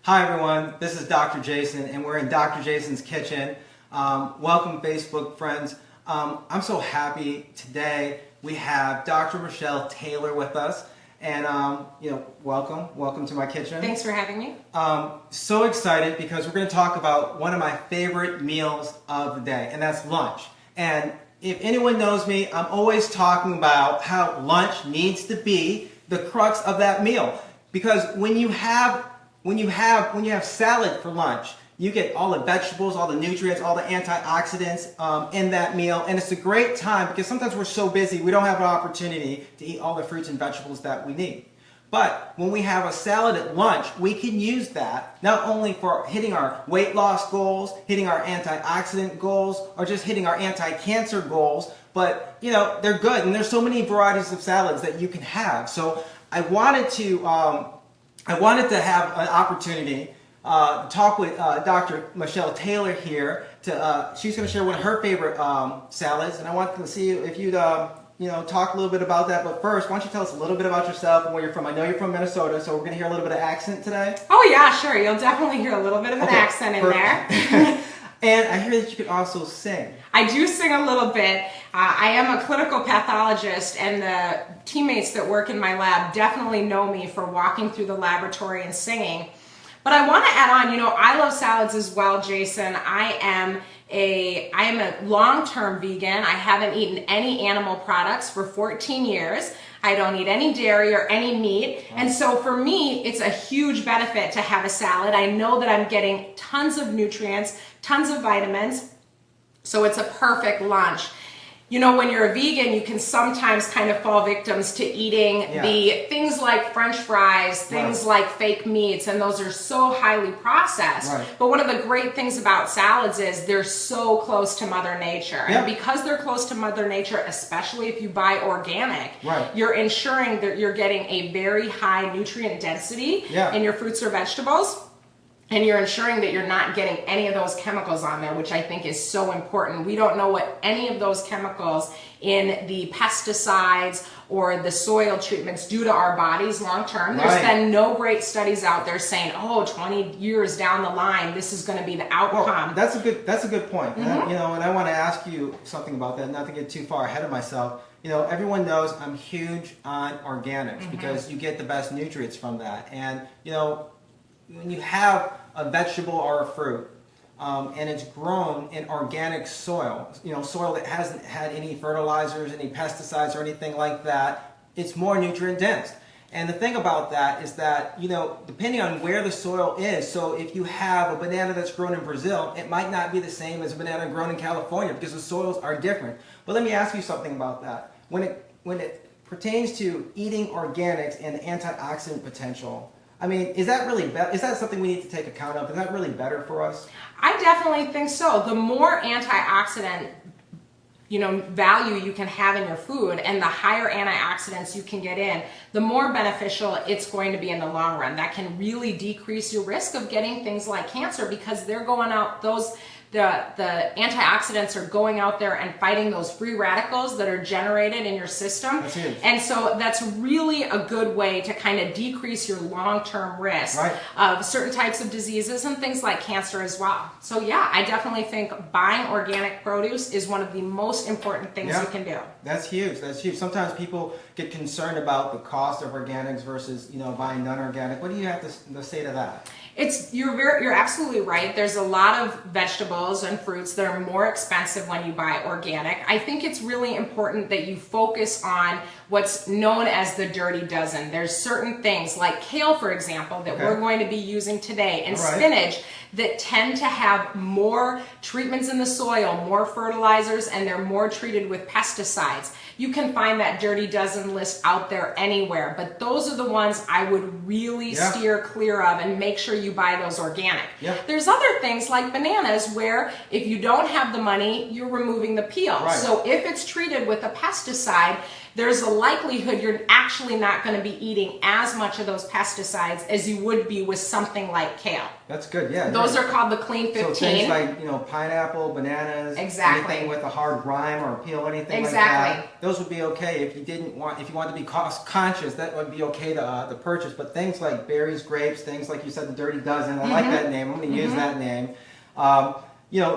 Hi everyone, this is Dr. Jason and we're in Dr. Jason's kitchen. Welcome Facebook friends. I'm so happy today we have Dr. Michelle Taylor with us and welcome to my kitchen. Thanks for having me. So excited because we're going to talk about one of my favorite meals of the day, and that's lunch. And if anyone knows me, I'm always talking about how lunch needs to be the crux of that meal, because when you have salad for lunch, you get all the vegetables, all the nutrients, all the antioxidants in that meal, and it's a great time because sometimes we're so busy we don't have an opportunity to eat all the fruits and vegetables that we need. But when we have a salad at lunch, we can use that not only for hitting our weight loss goals, hitting our antioxidant goals, or just hitting our anti-cancer goals, but they're good, and there's so many varieties of salads that you can have. So I wanted to have an opportunity to talk with Dr. Michelle Taylor here. She's going to share one of her favorite salads, and I want to see if you'd talk a little bit about that. But first, why don't you tell us a little bit about yourself and where you're from? I know you're from Minnesota, so we're going to hear a little bit of accent today. Oh yeah, sure. You'll definitely hear a little bit of an accent in there. And I hear that you could also sing. I do sing a little bit. I am a clinical pathologist, and the teammates that work in my lab definitely know me for walking through the laboratory and singing. But I want to add on, I love salads as well, Jason. I am a long-term vegan. I haven't eaten any animal products for 14 years. I don't eat any dairy or any meat. And so for me, it's a huge benefit to have a salad. I know that I'm getting tons of nutrients, tons of vitamins. So it's a perfect lunch. When you're a vegan, you can sometimes kind of fall victims to eating the things like French fries, things like fake meats, and those are so highly processed. But one of the great things about salads is they're so close to Mother Nature. And because they're close to Mother Nature, especially if you buy organic, you're ensuring that you're getting a very high nutrient density in your fruits or vegetables. And you're ensuring that you're not getting any of those chemicals on there, which I think is so important. We don't know what any of those chemicals in the pesticides or the soil treatments do to our bodies long term. There's been no great studies out there saying, 20 years down the line, this is going to be the outcome. Well, that's a good point. And I want to ask you something about that, not to get too far ahead of myself. Everyone knows I'm huge on organics because you get the best nutrients from that. And when you have a vegetable or a fruit and it's grown in organic soil, soil that hasn't had any fertilizers, any pesticides or anything like that, it's more nutrient dense. And the thing about that is that, depending on where the soil is, so if you have a banana that's grown in Brazil, it might not be the same as a banana grown in California because the soils are different. But let me ask you something about that. When it pertains to eating organics and the antioxidant potential, is that really is that something we need to take account of? Is that really better for us? I definitely think so. The more antioxidant value you can have in your food and the higher antioxidants you can get in, the more beneficial it's going to be in the long run. That can really decrease your risk of getting things like cancer because they're going out, the antioxidants are going out there and fighting those free radicals that are generated in your system. That's huge. And so that's really a good way to kind of decrease your long-term risk of certain types of diseases and things like cancer as well. So yeah, I definitely think buying organic produce is one of the most important things you can do. That's huge. That's huge. Sometimes people get concerned about the cost of organics versus buying non-organic. What do you have to say to that? You're absolutely right. There's a lot of vegetables and fruits that are more expensive when you buy organic. I think it's really important that you focus on what's known as the dirty dozen. There's certain things like kale, for example, that we're going to be using today, and spinach that tend to have more treatments in the soil, more fertilizers, and they're more treated with pesticides. You can find that dirty dozen list out there anywhere, but those are the ones I would really steer clear of and make sure you buy those organic. There's other things like bananas where if you don't have the money, you're removing the peel. So if it's treated with a pesticide, there's a likelihood you're actually not going to be eating as much of those pesticides as you would be with something like kale. That's good, yeah. Those are called the Clean 15. So things like, pineapple, bananas, Exactly. anything with a hard rind or peel, anything Exactly. like that, those would be okay. If you want to be cost conscious, that would be okay to purchase. But things like berries, grapes, things like you said, the Dirty Dozen, I like that name. I'm going to use that name.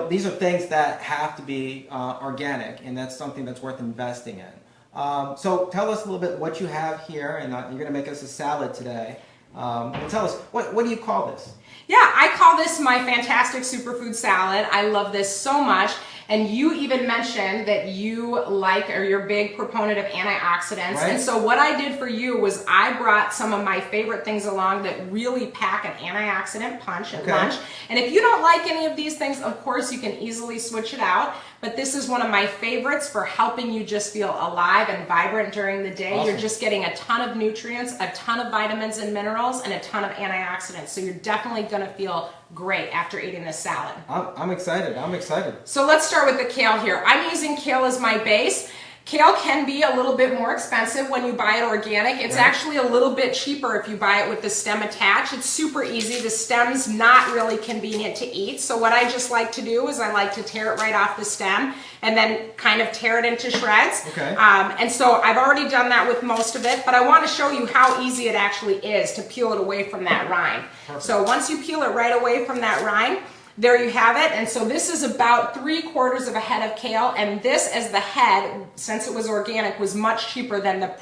These are things that have to be organic, and that's something that's worth investing in. So tell us a little bit what you have here, and you're going to make us a salad today. And tell us, what do you call this? Yeah, I call this my fantastic superfood salad. I love this so much. And you even mentioned that you like, or you're a big proponent of antioxidants. Right. And so what I did for you was I brought some of my favorite things along that really pack an antioxidant punch at lunch. And if you don't like any of these things, of course, you can easily switch it out. But this is one of my favorites for helping you just feel alive and vibrant during the day. Awesome. You're just getting a ton of nutrients, a ton of vitamins and minerals, and a ton of antioxidants. So you're definitely going to feel great after eating this salad. I'm excited. I'm excited. So let's start with the kale here. I'm using kale as my base. Kale can be a little bit more expensive when you buy it organic. It's actually a little bit cheaper if you buy it with the stem attached. It's super easy. The stem's not really convenient to eat. So what I just like to do is I like to tear it right off the stem and then kind of tear it into shreds. Okay. And so I've already done that with most of it, but I want to show you how easy it actually is to peel it away from that rind. Perfect. So once you peel it right away from that rind, there you have it. And so this is about 3/4 of a head of kale, and this as the head, since it was organic, was much cheaper than the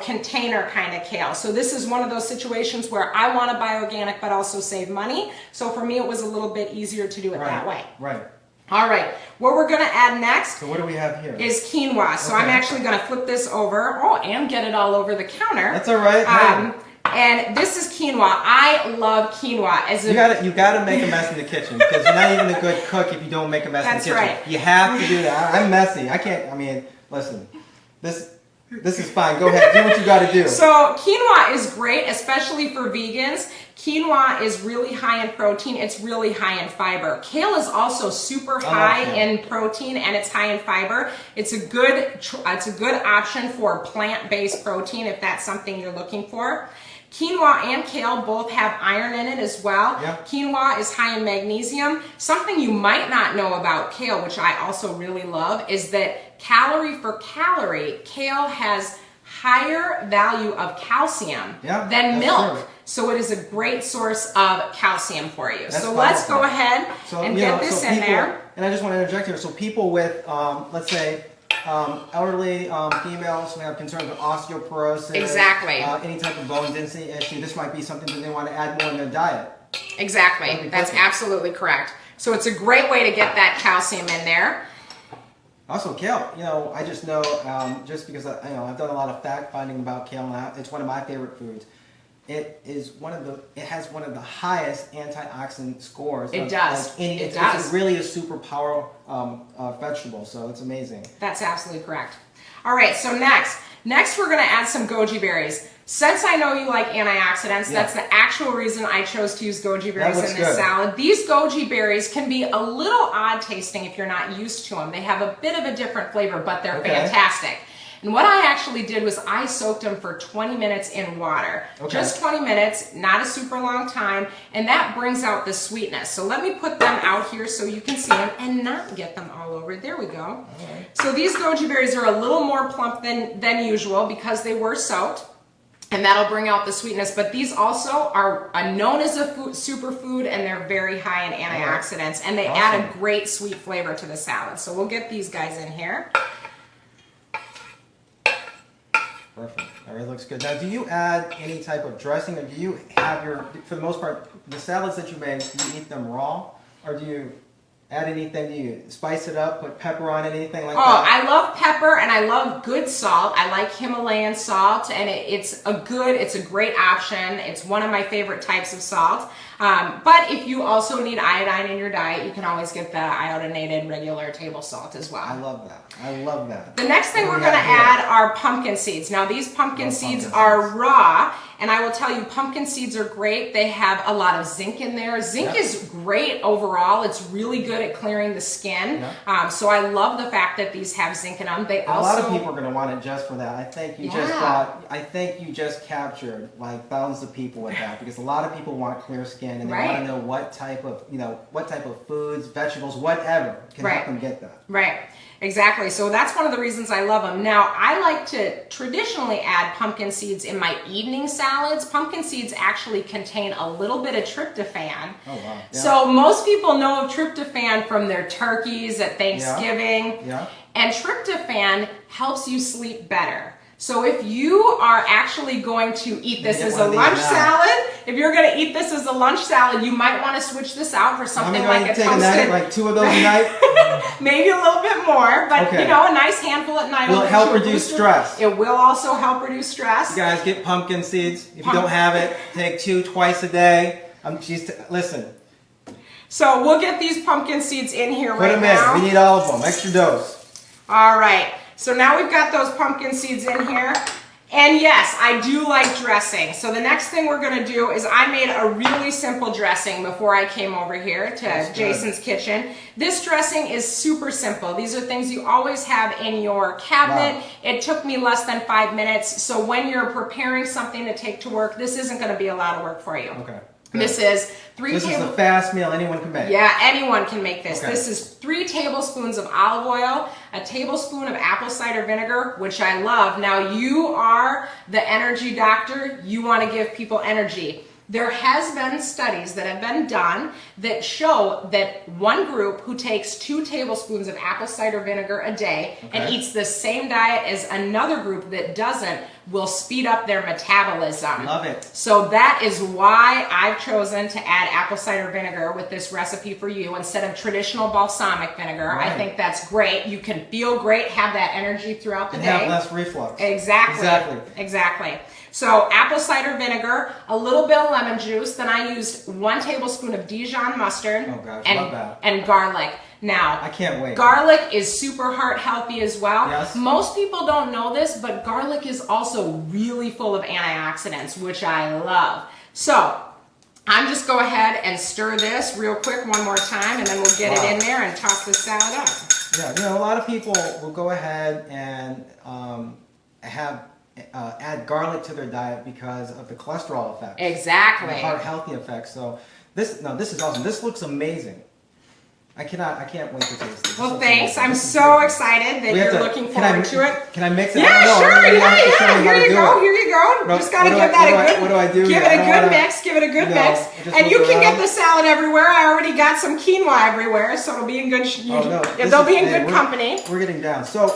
container kind of kale. So this is one of those situations where I want to buy organic but also save money. So for me it was a little bit easier to do it that way. Right. All right, what we're going to add next So what do we have here? is quinoa. So I'm actually going to flip this over, and get it all over the counter. That's all right. And this is quinoa. I love quinoa. You gotta make a mess in the kitchen, because you're not even a good cook if you don't make a mess in the kitchen. That's right. You have to do that. I'm messy. I can't. Listen. This is fine. Go ahead. Do what you got to do. So quinoa is great, especially for vegans. Quinoa is really high in protein. It's really high in fiber. Kale is also super high in protein, and it's high in fiber. It's a good option for plant-based protein if that's something you're looking for. Quinoa and kale both have iron in it as well. Yep. Quinoa is high in magnesium. Something you might not know about kale, which I also really love, is that calorie for calorie, kale has higher value of calcium than milk. True. So it is a great source of calcium for you. So let's go ahead and get this in there. And I just want to interject here. So people with, let's say, elderly females who have concerns with osteoporosis, any type of bone density issue, this might be something that they want to add more in their diet. Exactly. That's absolutely correct. So it's a great way to get that calcium in there. Also, kale, I just know, just because I've done a lot of fact finding about kale, and it's one of my favorite foods. It has one of the highest antioxidant scores. It does. It's really a superpower vegetable, so it's amazing. That's absolutely correct. All right, so next we're going to add some goji berries. Since I know you like antioxidants, that's the actual reason I chose to use goji berries in this salad. These goji berries can be a little odd tasting if you're not used to them. They have a bit of a different flavor, but they're fantastic. And what I actually did was I soaked them for 20 minutes in water. Just 20 minutes, not a super long time, and that brings out the sweetness. So let me put them out here so you can see them and not get them all over. There we go. All right. So these goji berries are a little more plump than usual because they were soaked, and that'll bring out the sweetness. But these also are known as a superfood, and they're very high in antioxidants, and they add a great sweet flavor to the salad. So we'll get these guys in here. Perfect. All right, looks good. Now, do you add any type of dressing, or do you have for the most part, the salads that you make, do you eat them raw, or do you add anything? Do you spice it up, put pepper on it, anything like that? Oh, I love pepper, and I love good salt. I like Himalayan salt, and it's a great option. It's one of my favorite types of salt. But if you also need iodine in your diet, you can always get the iodinated regular table salt as well. I love that. I love that. The next thing we're going to add are pumpkin seeds. Now, these pumpkin seeds are raw, and I will tell you, pumpkin seeds are great. They have a lot of zinc in there. Zinc is great overall. It's really good good at clearing the skin. Yeah. So I love the fact that these have zinc in them. They A also, lot of people are going to want it just for that. I think you just Yeah. got. I think you just captured like thousands of people with that, because a lot of people want clear skin and they Right. want to know what type of foods, vegetables, whatever can Right. help them get that. Right, exactly. So that's one of the reasons I love them. Now, I like to traditionally add pumpkin seeds in my evening salads. Pumpkin seeds actually contain a little bit of tryptophan. Oh wow. Yeah. So most people know of tryptophan from their turkeys at Thanksgiving. Yeah. And tryptophan helps you sleep better. So if you are actually going to eat this Get as one a of these lunch now. salad, if you're going to eat this as a lunch salad, you might want to switch this out for I'm something going like to a take a toasted, night, like 2 of those a night. maybe a little bit more, but Okay. you know, a nice handful at night. Will it will help get you a reduce booster. stress? It will also help reduce stress. You guys get pumpkin seeds. If you don't have it, take 2 twice a day. Listen. So we'll get these pumpkin seeds in here Put right them now. in. We need all of them. Extra dose. All right. So now we've got those pumpkin seeds in here. And yes, I do like dressing. So the next thing we're going to do is I made a really simple dressing before I came over here to That's good. Jason's kitchen. This dressing is super simple. These are things you always have in your cabinet. Wow. It took me less than 5 minutes. So when you're preparing something to take to work, this isn't going to be a lot of work for you. Okay. This is This is a fast meal anyone can make. Yeah, anyone can make this. Okay. This is 3 tablespoons of olive oil, a tablespoon of apple cider vinegar, which I love. Now, you are the energy doctor. You want to give people energy. There has been studies that have been done that show that one group who takes 2 tablespoons of apple cider vinegar a day and Okay. eats the same diet as another group that doesn't will speed up their metabolism. Love it. So that is why I've chosen to add apple cider vinegar with this recipe for you instead of traditional balsamic vinegar. I Right. think that's great. You can feel great, have that energy throughout the And day. have less reflux. Exactly. Exactly. So apple cider vinegar, a little bit of lemon juice. Then I used 1 tablespoon of Dijon mustard Oh, gosh, and, love that. and garlic. Now, I can't wait. garlic is super heart healthy as well. Yes. Most people don't know this, but garlic is also really full of antioxidants, which I love. So I'm just go ahead and stir this real quick one more time, and then we'll get it in there and toss the salad up. Yeah, a lot of people will go ahead and add garlic to their diet because of the cholesterol effects. And Exactly. the heart healthy effects. So this is awesome. This looks amazing. I can't wait to taste this. Well, This looks thanks. amazing. I'm This is so beautiful. excited that We have you're to- looking can I forward to it. Can I mix it? I Yeah, don't know. sure. Maybe I have to show Yeah. you how Here to you do go. it. Here you go. No, Just gotta what do give I- that what do a I- good. what do I do Give here? it I a don't good wanna- mix. Give it a good No, mix. I just And move you can get around. the salad everywhere. I already got some quinoa everywhere, so it'll be in good. Oh, no. This They'll is- be in hey, good we're- company. We're getting down. So,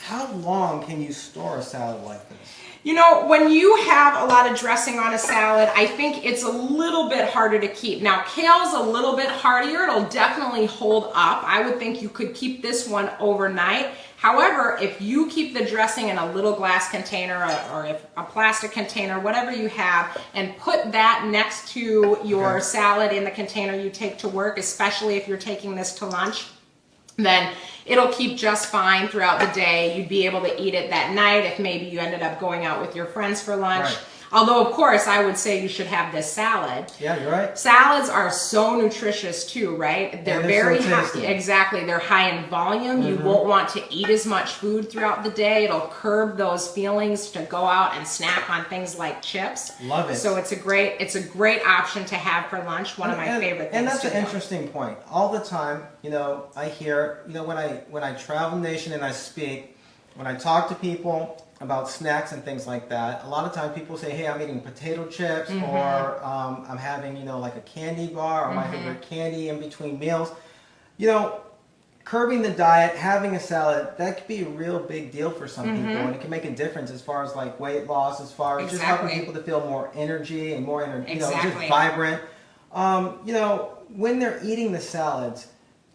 how long can you store a salad like this? You know, when you have a lot of dressing on a salad, I think it's a little bit harder to keep. Now, kale's a little bit hardier. It'll definitely hold up. I would think you could keep this one overnight. However, if you keep the dressing in a little glass container or if a plastic container, whatever you have, and put that next to your Okay. salad in the container you take to work, especially if you're taking this to lunch, then it'll keep just fine throughout the day. You'd be able to eat it that night if maybe you ended up going out with your friends for lunch. Right. Although, of course, I would say you should have this salad. Yeah, you're right. Salads are so nutritious too, right? They're they're very so high. tasty. Exactly. They're high in volume. You won't want to eat as much food throughout the day. It'll curb those feelings to go out and snack on things like chips. Love it. So it's a great option to have for lunch. One of my favorite things. And that's to an do. interesting point. All the time, I hear, when I travel the nation and I speak, when I talk to people about snacks and things like that, a lot of times people say, hey, I'm eating potato chips, or I'm having, like a candy bar, or my favorite candy in between meals. Curbing the diet, having a salad, that could be a real big deal for some people, and it can make a difference as far as like weight loss, as far as just helping Exactly. people to feel more energy and more just Exactly. vibrant. When they're eating the salads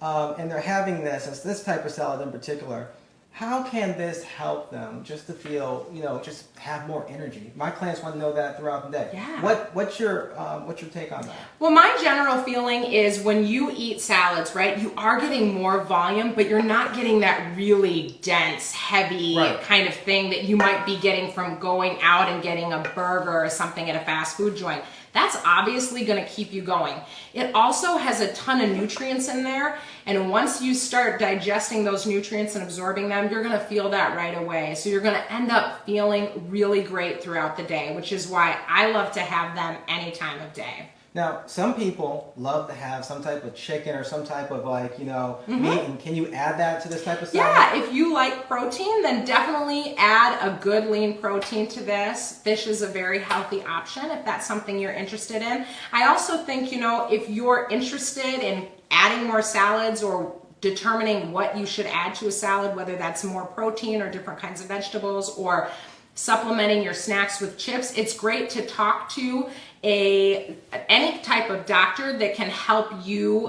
and they're having this type of salad in particular, how can this help them just to feel, just have more energy? My clients want to know that throughout the day. Yeah. What's your take on that? Well, my general feeling is when you eat salads, right, you are getting more volume, but you're not getting that really dense, heavy Right. kind of thing that you might be getting from going out and getting a burger or something at a fast food joint. that's obviously going to keep you going. It also has a ton of nutrients in there, and once you start digesting those nutrients and absorbing them, you're going to feel that right away. So you're going to end up feeling really great throughout the day, which is why I love to have them any time of day. Now, some people love to have some type of chicken or some type of meat. And can you add that to this type of salad? Yeah, if you like protein, then definitely add a good lean protein to this. Fish is a very healthy option if that's something you're interested in. I also think, if you're interested in adding more salads or determining what you should add to a salad, whether that's more protein or different kinds of vegetables or supplementing your snacks with chips, it's great to talk to any type of doctor that can help you,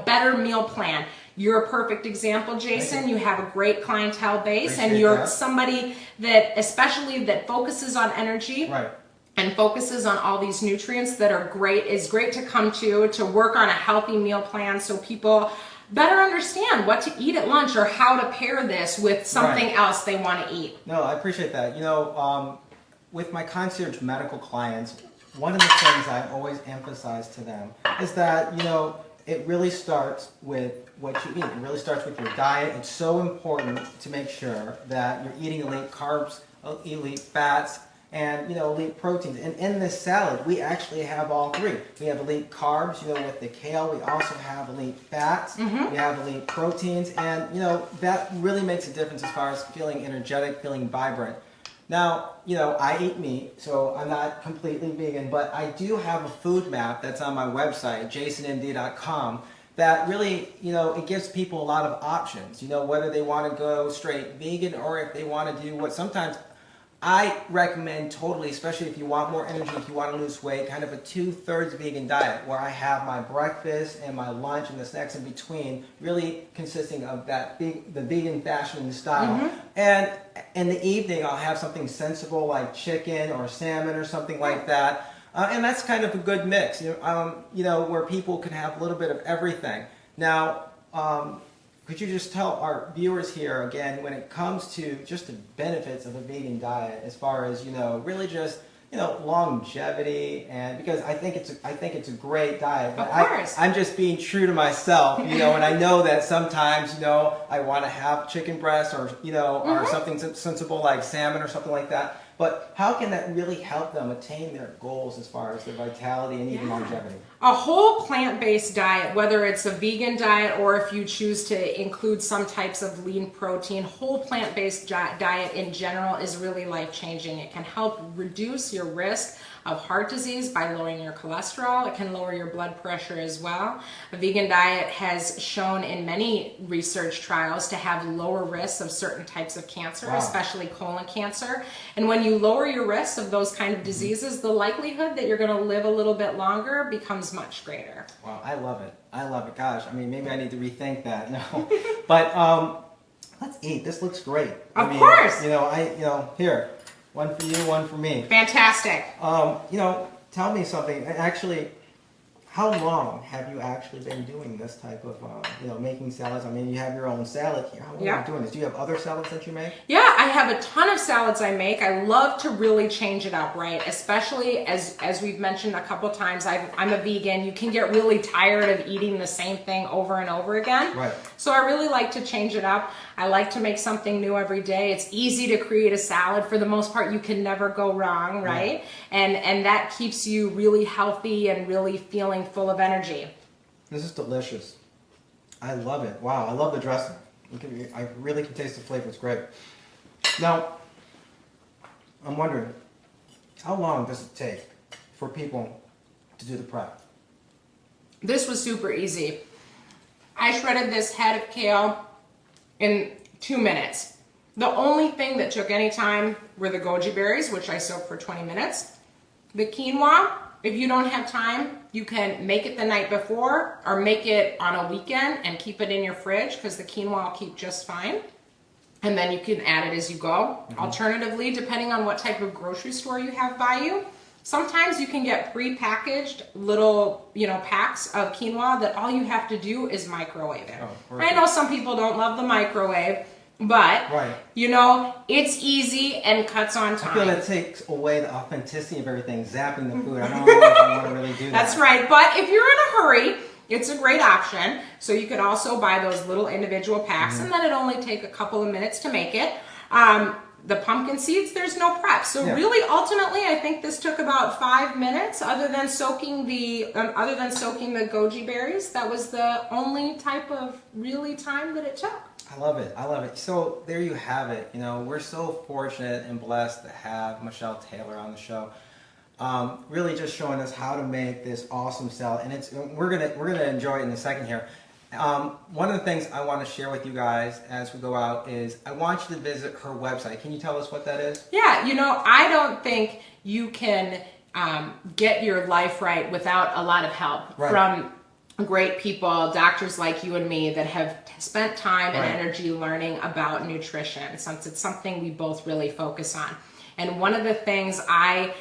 better meal plan. You're a perfect example, Jason. You have a great clientele base, and you're somebody that, especially that focuses on energy. Right. And focuses on all these nutrients that are great, is great to come to work on a healthy meal plan so people better understand what to eat at lunch or how to pair this with something else they want to eat. No, I appreciate that. With my concierge medical clients, one of the things I always emphasize to them is that, it really starts with what you eat. It really starts with your diet. It's so important to make sure that you're eating elite carbs, elite fats, and elite proteins. And in this salad, we actually have all three. We have elite carbs, with the kale. We also have elite fats. We have elite proteins, and that really makes a difference as far as feeling energetic, feeling vibrant. Now, I eat meat, so I'm not completely vegan, but I do have a food map that's on my website, jasonmd.com, that really, it gives people a lot of options, whether they want to go straight vegan or if they want to do what sometimes I recommend totally, especially if you want more energy, if you want to lose weight, kind of a 2/3 vegan diet where I have my breakfast and my lunch and the snacks in between really consisting of the vegan fashion style. And in the evening, I'll have something sensible like chicken or salmon or something like that. And that's kind of a good mix, where people can have a little bit of everything. Now, could you just tell our viewers here again, when it comes to just the benefits of a vegan diet, as far as really just longevity, and because I think it's a great diet, but I'm just being true to myself, and I know that sometimes I want to have chicken breast or or something sensible like salmon or something like that. But how can that really help them attain their goals as far as their vitality and even longevity? A whole plant-based diet, whether it's a vegan diet or if you choose to include some types of lean protein, whole plant-based diet in general is really life-changing. It can help reduce your risk of heart disease by lowering your cholesterol. It can lower your blood pressure as well. A vegan diet has shown in many research trials to have lower risks of certain types of cancer, especially colon cancer. And when you lower your risks of those kind of diseases, the likelihood that you're going to live a little bit longer becomes much greater. Wow, I love it. I love it. Gosh, I mean, maybe I need to rethink that. No, but let's eat. This looks great. Of course. Here. One for you, one for me. Fantastic. Tell me something. Actually, how long have you actually been doing this type of, making salads? I mean, you have your own salad here. How long are you doing this? Do you have other salads that you make? Yeah, I have a ton of salads I make. I love to really change it up, right? Especially as we've mentioned a couple times, I'm a vegan. You can get really tired of eating the same thing over and over again. Right. So I really like to change it up. I like to make something new every day. It's easy to create a salad. For the most part, you can never go wrong, right? And that keeps you really healthy and really feeling full of energy. This is delicious. I love it. Wow, I love the dressing. I really can taste the flavor. It's great. Now, I'm wondering, how long does it take for people to do the prep? This was super easy. I shredded this head of kale in 2 minutes. The only thing that took any time were the goji berries, which I soaked for 20 minutes. The quinoa, if you don't have time, you can make it the night before or make it on a weekend and keep it in your fridge because the quinoa will keep just fine. And then you can add it as you go. Alternatively, depending on what type of grocery store you have by you, sometimes you can get pre-packaged little, packs of quinoa that all you have to do is microwave it. I know some people don't love the microwave, but Right. you know, it's easy and cuts on time. I feel that takes away the authenticity of everything, zapping the food. I don't know if I want to really do that. That's right. But if you're in a hurry, it's a great option. So you could also buy those little individual packs, and then it only take a couple of minutes to make it. The pumpkin seeds, there's no prep. So really, ultimately, I think this took about 5 minutes. Other than soaking the goji berries, that was the only type of really time that it took. I love it. I love it. So there you have it. You know, we're so fortunate and blessed to have Michelle Taylor on the show. Really just showing us how to make this awesome salad, and we're gonna enjoy it in a second here. One of the things I want to share with you guys as we go out is I want you to visit her website. Can you tell us what that is? Yeah, you know, I don't think you can get your life right without a lot of help from great people, doctors like you and me that have spent time and energy learning about nutrition, since it's something we both really focus on. And one of the things I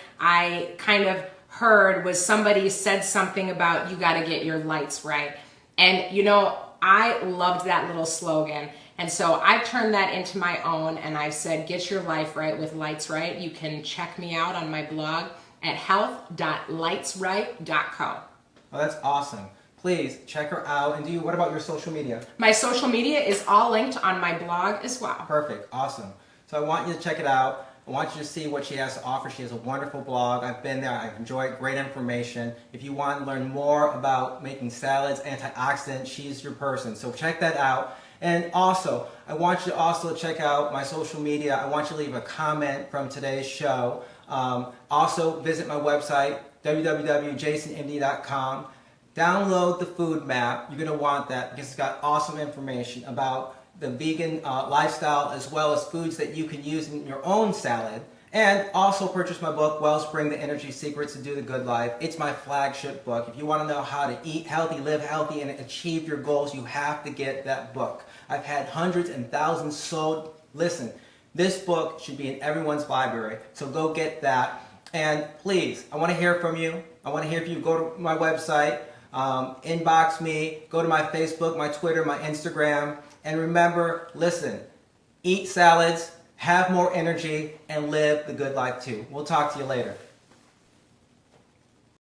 kind of heard was somebody said something about you got to get your lights right. And you know, I loved that little slogan. And so I turned that into my own, and I said, get your life right with Lights Right. You can check me out on my blog at health.lightsright.co. Oh, that's awesome. Please check her out. And what about your social media? My social media is all linked on my blog as well. Perfect. Awesome. So I want you to check it out. I want you to see what she has to offer. She has a wonderful blog. I've been there. I've enjoyed great information. If you want to learn more about making salads, antioxidants, she's your person. So check that out. And also, I want you to also check out my social media. I want you to leave a comment from today's show. Also, visit my website, www.jasonmd.com. Download the food map. You're going to want that because it's got awesome information about the vegan lifestyle, as well as foods that you can use in your own salad. And also purchase my book, Wellspring, The Energy Secrets to Do the Good Life. It's my flagship book. If you want to know how to eat healthy, live healthy, and achieve your goals, you have to get that book. I've had hundreds and thousands sold. Listen, this book should be in everyone's library, so go get that. And please, I want to hear from you. I want to hear from you. Go to my website, inbox me, go to my Facebook, my Twitter, my Instagram. And remember, listen, eat salads, have more energy, and live the good life too. We'll talk to you later.